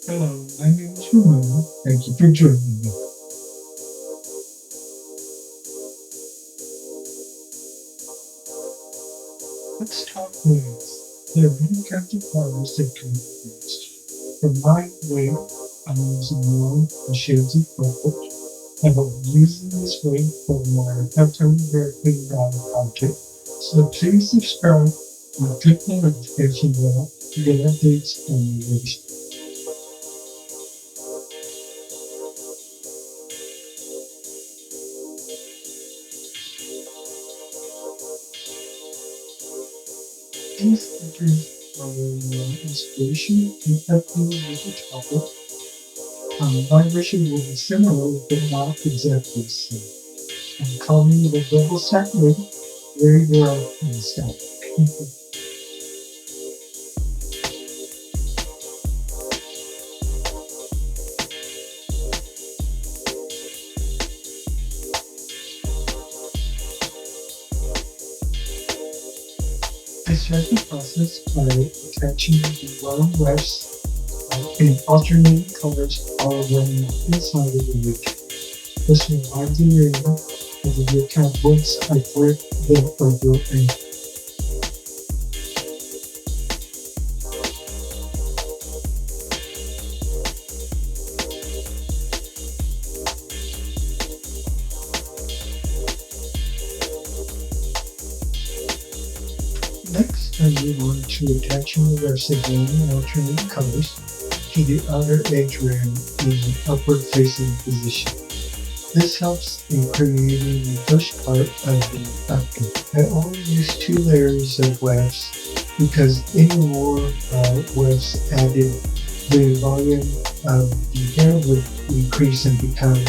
Hello, my name is Ramon. Thank you for joining me. Let's talk wigs. There are many kinds of colors that can be used. For my wig, I'm using long and shades of purple. I will be using this wig for my upcoming DragQueenDoll project. So please subscribe and click the notification bell to get updates on the wigs. These pictures are inspiration and help me with the topic. My version will be similar, but not exactly the same. I'm calling it a double stack wig, very well in stack. I start the process by attaching the long wefts in alternate colors all around the inside of the wig. This will widen the area of the wig cap once I flip the over and next, I move on to attaching the rest again in alternate colors to the outer edge rim in an upward facing position. This helps in creating the first part of the pumpkin. I only use 2 layers of wefts because any more wefts added, the volume of the hair would increase and become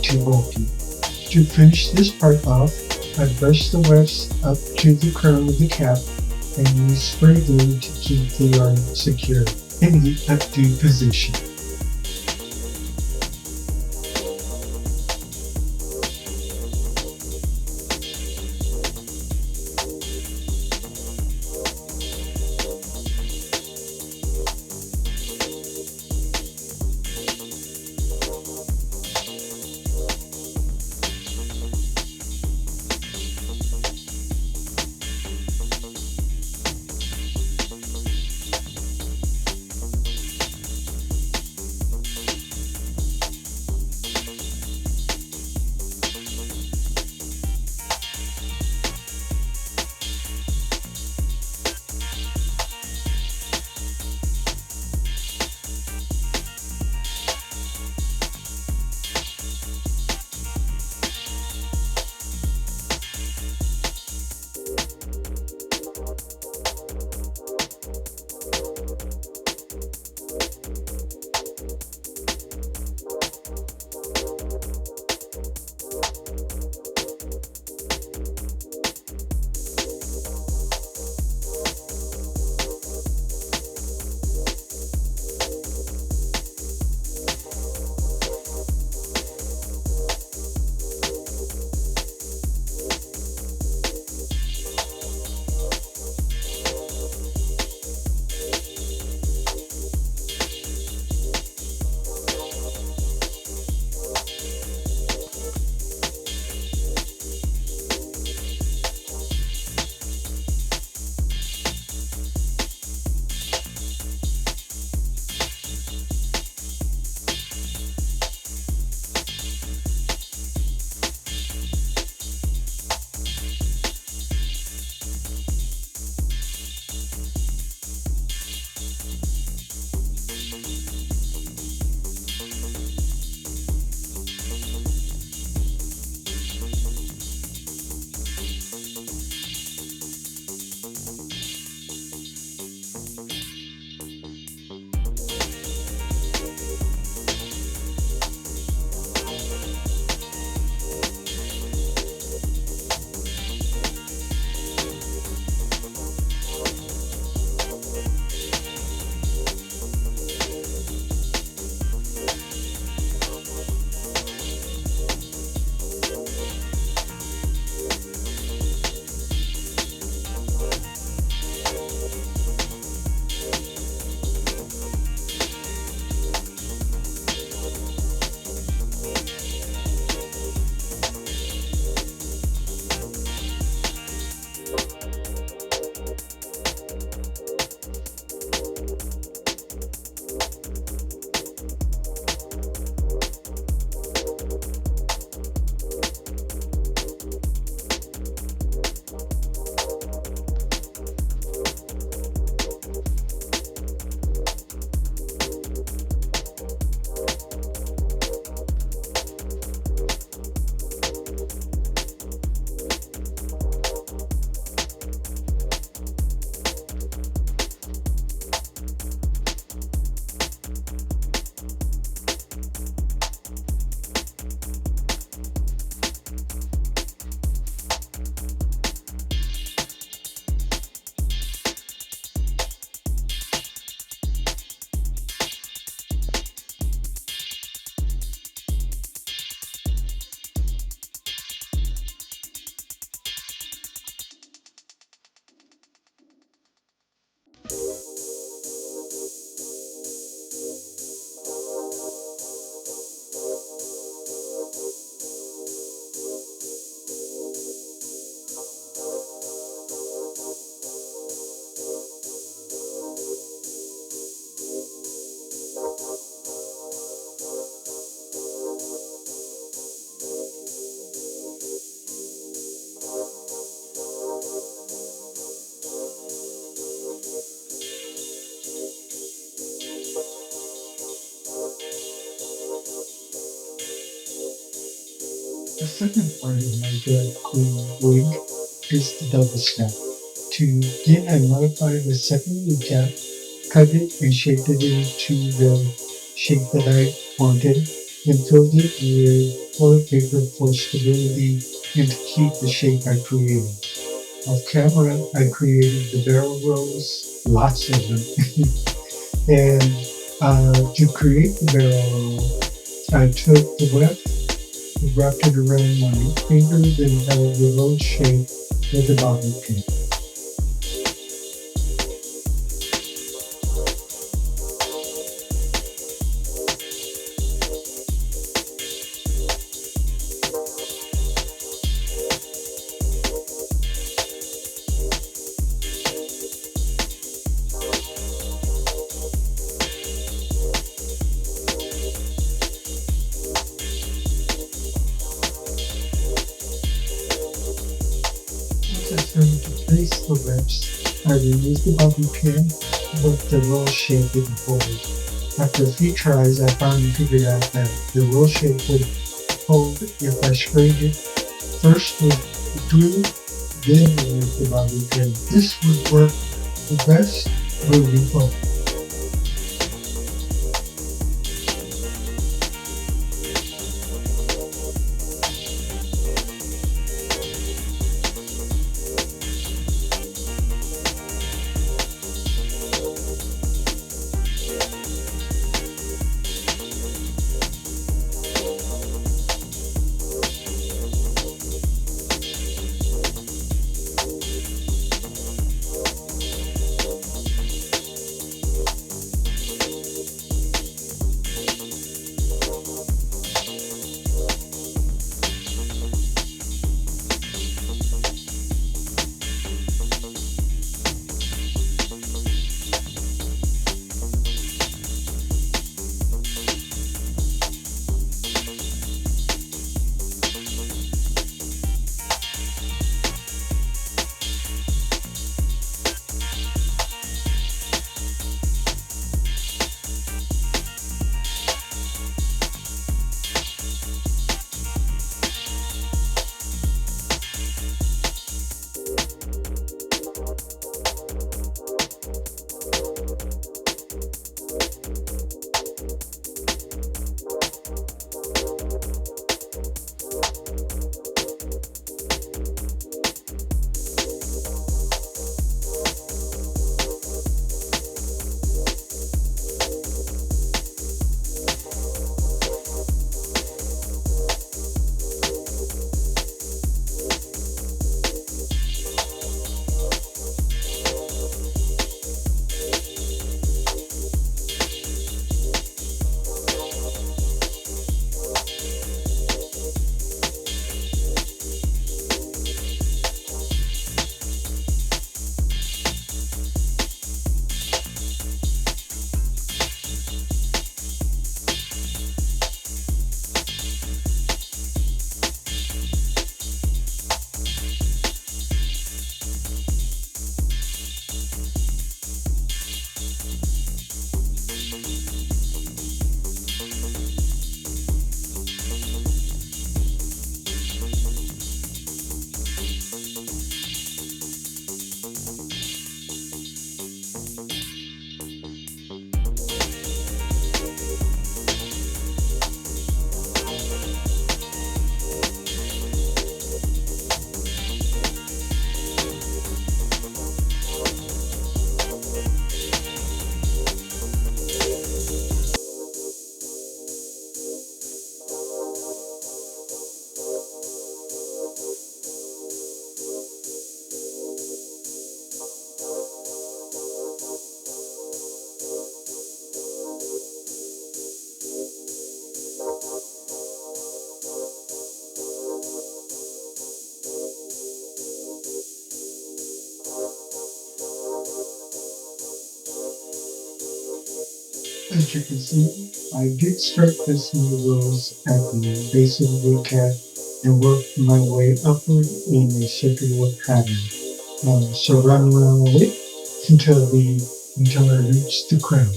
too bulky. To finish this part off, I brush the wefts up to the crown of the cap and use spray glue to keep the yarn secure in the updo position. The second part of my drag queen wig is the double stack. To begin, I modified the second wig cap, cut it and shaped it into the shape that I wanted, and filled it with toilet paper for stability and to keep the shape I created. Off camera, I created the barrel rolls, lots of them, and to create the barrel roll, I took the weft, wrapped it around my finger, then held the roll shape with a bobby pin. Starting to place the wefts, I removed the bobby pin, but the roll shape didn't hold. After a few tries, I finally figured out that the roll shape would hold if I sprayed it first with the glue, then with the bobby pin. This would work the best moving forward. As you can see, I did start placing the rows at the base of the wig cap and work my way upward in a circular pattern. So run around the wig until I reach the crown.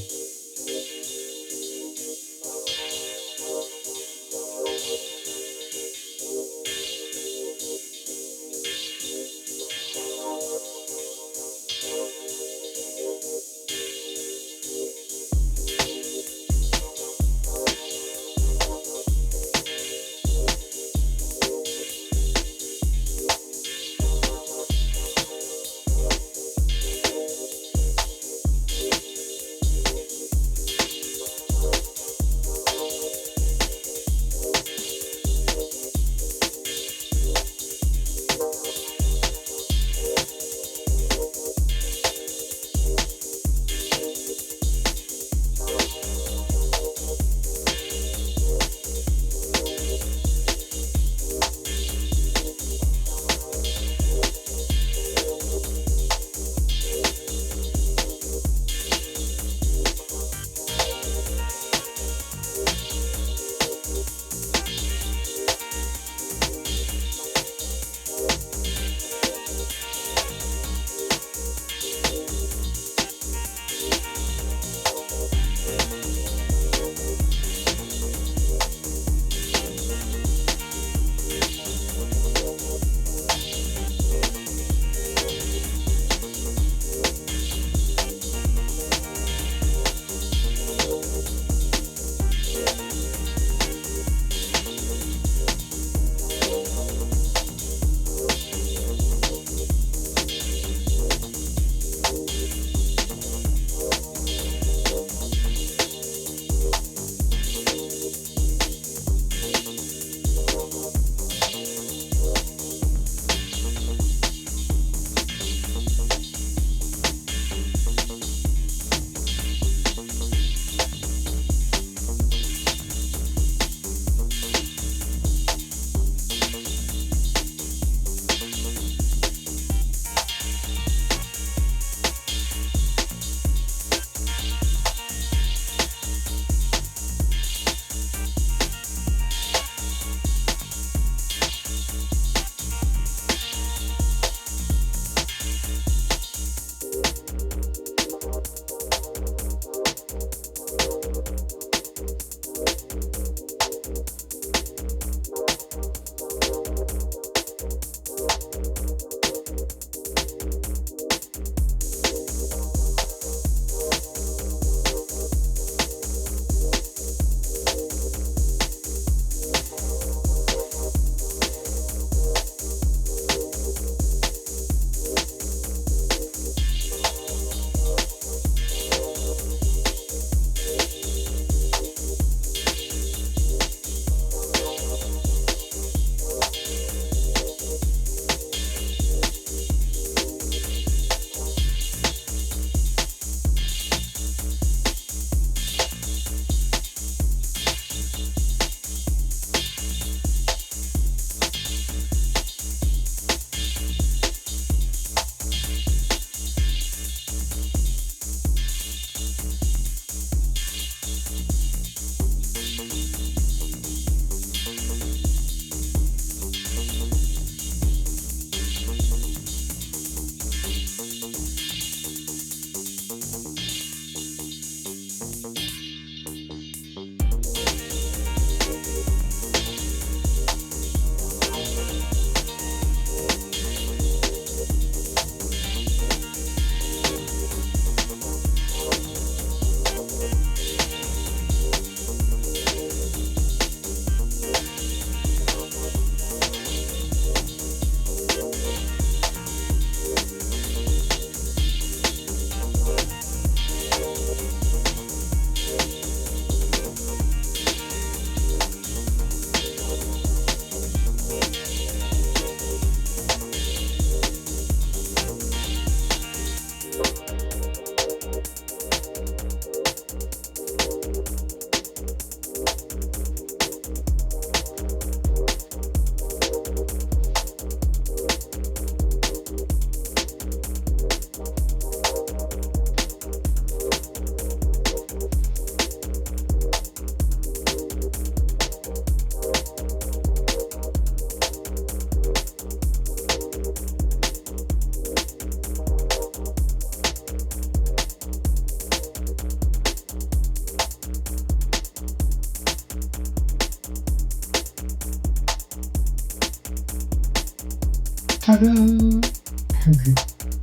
Ta-da!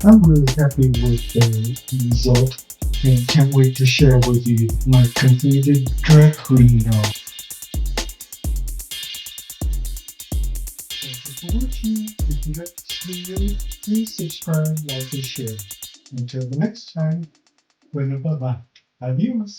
I'm really happy with the result and can't wait to share with you my completed drag queen doll. Thank you for watching. If you like this video, please subscribe, like, and share. Until the next time, bueno, bye-bye. Adios.